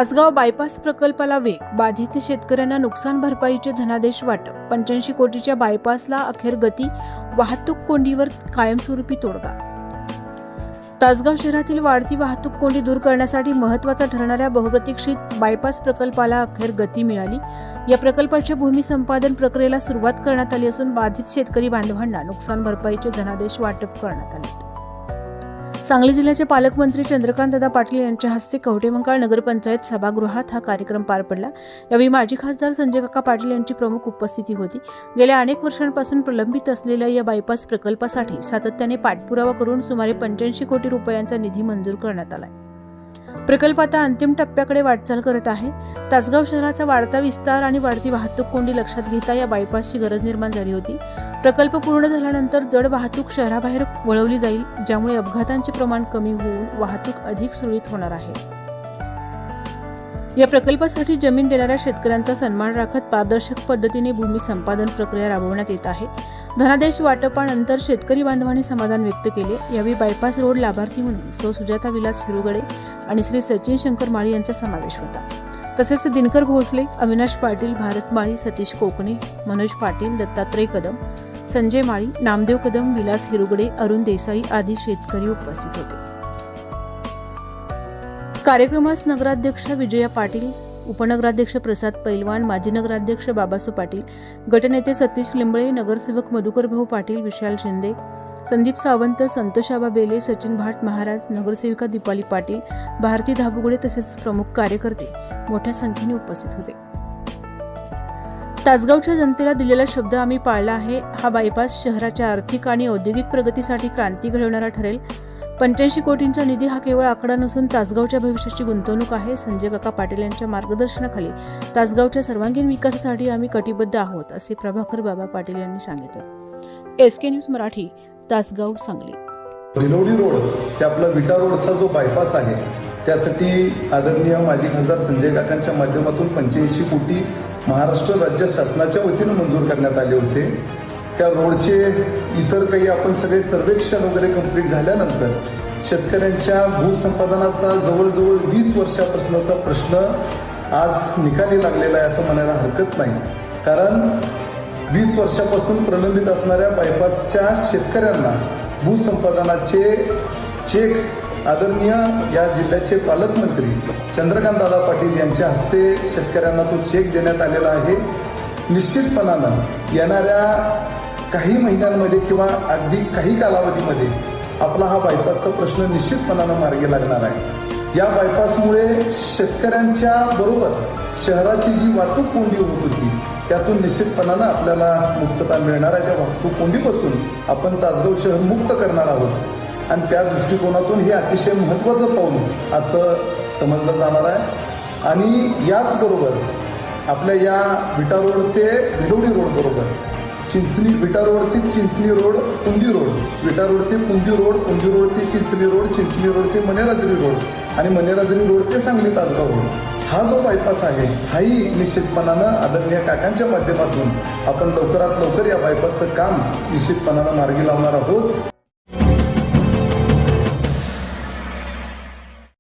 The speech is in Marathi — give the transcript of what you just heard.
तासगाव बायपास प्रकल्पाला वेग, बाधित शेतकऱ्यांना नुकसान भरपाईचे धनादेश वाटप, 85 कोटीच्या बायपासला अखेर गती, वाहतूक कोंडीवर कायमस्वरूपी तोडगा। तासगाव शहरातील वाढती वाहतूक कोंडी दूर करण्यासाठी महत्त्वाचा ठरणाऱ्या बहुप्रतीक्षित बायपास प्रकल्पाला अखेर गती मिळाली। या प्रकल्पाच्या भूमी संपादन प्रक्रियेला सुरुवात करण्यात आली असून बाधित शेतकरी बांधवांना नुकसान भरपाईचे धनादेश वाटप करण्यात आले। सांगली जिल्ह्याचे पालकमंत्री चंद्रकांतदादा पाटील यांच्या हस्ते कवठेमंकाळ नगरपंचायत सभागृहात हा कार्यक्रम पार पडला। यावेळी माजी खासदार संजय काका पाटील यांची प्रमुख उपस्थिती होती। गेल्या अनेक वर्षांपासून प्रलंबित असलेल्या या बायपास प्रकल्पासाठी सातत्याने पाठपुरावा करून सुमारे 85 कोटी रुपयांचा निधी मंजूर करण्यात आला। प्रकल्प आता अंतिम टप्प्याकडे वाटचाल करत आहे। तासगाव शहराचा वाढता विस्तार आणि वाढती वाहतूक कोंडी लक्षात घेता या बायपासची गरज निर्माण झाली होती। प्रकल्प पूर्ण झाल्यानंतर जड वाहतूक शहराबाहेर वळवली जाईल, ज्यामुळे अपघातांचे प्रमाण कमी होऊन वाहतूक अधिक सुरळीत होणार आहे। या प्रकल्पासाठी जमीन देणाऱ्या शेतकऱ्यांचा सन्मान राखत पारदर्शक पद्धतीने भूमी संपादन प्रक्रिया राबवण्यात येत आहे। धनादेश वाटपानंतर शेतकरी बांधवांनी समाधान व्यक्त केले। यावेळी बायपास रोड लाभार्थी म्हणून सौ सुजाता विलास हिरुगडे आणि श्री सचिन शंकर माळी यांचा समावेश होता। तसेच दिनकर भोसले, अविनाश पाटील, भारत माळी, सतीश कोकणे, मनोज पाटील, दत्तात्रय कदम, संजय माळी, नामदेव कदम, विलास हिरुगडे, अरुण देसाई आदी शेतकरी उपस्थित होते। कार्यक्रमास नगराध्यक्ष विजया पाटील, उपनगराध्यक्ष प्रसाद पैलवान, माजी नगराध्यक्ष बाबासू पाटील, गटनेते सतीश लिंबळे, नगरसेवक मधुकर भाऊ पाटील, विशाल शिंदे, संदीप सावंत, संतोषाबा बेले, सचिन भाट महाराज, नगरसेविका दीपाली पाटील, भारती धाबुगडे तसेच प्रमुख कार्यकर्ते मोठ्या संख्येने उपस्थित होते। तासगावच्या जनतेला दिलेला शब्द आम्ही पाळला आहे। हा बायपास शहराच्या आर्थिक आणि औद्योगिक प्रगतीसाठी क्रांती घडवणारा ठरेल। 85 कोटींचा निधी हा केवळ आकडा नसून तासगावच्या भविष्याची गुंतवणूक आहे। संजय काका पाटील यांच्या मार्गदर्शनाखाली तासगावच्या सर्वांगीण विकासासाठी आम्ही कटिबद्ध आहोत, असे प्रभाकर बाबा पाटील यांनी सांगितले। SK news Marathi, Tasgaon, Sangli. Bhilwadi road ते आपला विटा रोडचा जो बायपास आहे त्यासाठी आदरणीय माजी खासदार संजय काकांच्या माध्यमातून 85 कोटी महाराष्ट्र राज्य शासनाच्या वतीने मंजूर करण्यात आले होते। त्या रोडचे इतर काही आपण सगळे सर्वेक्षण वगैरे कंप्लीट झाल्यानंतर शेतकऱ्यांच्या भूसंपादनाचा जवळजवळ 20 वर्षापासूनचा प्रश्न आज निकाली लागलेला आहे असं म्हणायला हरकत नाही। कारण 20 वर्षापासून प्रलंबित असणाऱ्या बायपासच्या शेतकऱ्यांना भूसंपादनाचे चेक आदरणीय या जिल्ह्याचे पालकमंत्री चंद्रकांतदादा पाटील यांच्या हस्ते शेतकऱ्यांना तो चेक देण्यात आलेला आहे। निश्चितपणानं येणाऱ्या काही महिन्यांमध्ये किंवा अगदी काही कालावधीमध्ये आपला हा बायपासचा प्रश्न निश्चितपणानं मार्गी लागणार आहे। या बायपासमुळे शेतकऱ्यांच्या बरोबर शहराची जी वाहतूक कोंडी होत होती त्यातून निश्चितपणानं आपल्याला मुक्तता मिळणार आहे। त्या वाहतूक कोंडीपासून आपण तासगाव शहर मुक्त करणार आहोत आणि त्या दृष्टिकोनातून हे अतिशय महत्त्वाचं पाऊल आजचं समजलं जाणार आहे। आणि याचबरोबर आपल्या या विटा रोड ते भिलवडी रोड बरोबर चिंचणी, विटा रोड ते चिंचणी रोड, पुंदी रोड, विटा रोड ते पुंदी रोड, पुंदी रोड ते चिंचणी रोड, चिंचणी रोड ते मनेराजरी रोड आणि मनेराजरी रोड ते सांगली तासगाव रोड, हा जो बायपास आहे हाही निश्चितपणानं आदरणीय काकांच्या माध्यमातून आपण लवकरात लवकर या बायपासचं काम निश्चितपणानं मार्गी लावणार आहोत।